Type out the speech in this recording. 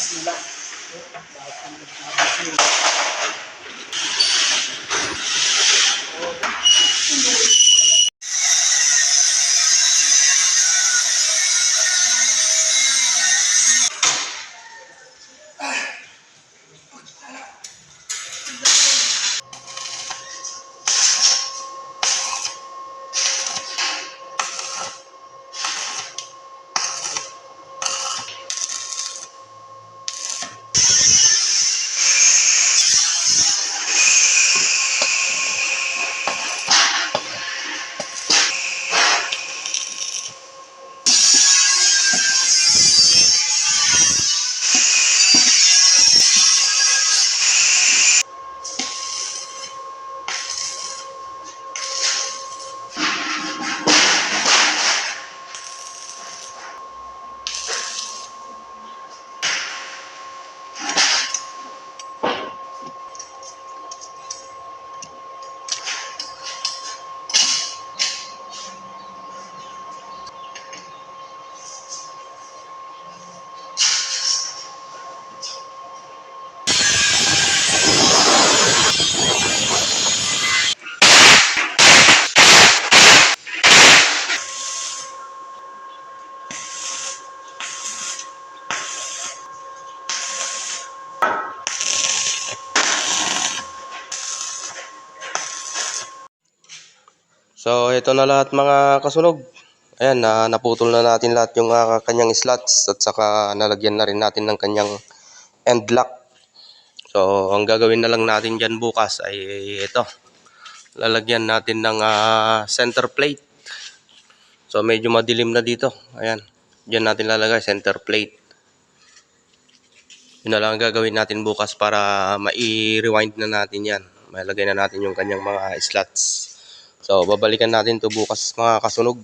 sila. So, ito na lahat mga kasunog. Ayan, naputol na natin lahat yung kanyang slots at saka nalagyan na rin natin ng kanyang end lock. So, ang gagawin na lang natin dyan bukas ay ito. Lalagyan natin ng center plate. So, medyo madilim na dito. Ayan, dyan natin lalagay center plate. Yun na lang ang gagawin natin bukas para mai-rewind na natin yan. Malagay na natin yung kanyang mga slots. So, babalikan natin to bukas mga kasunog.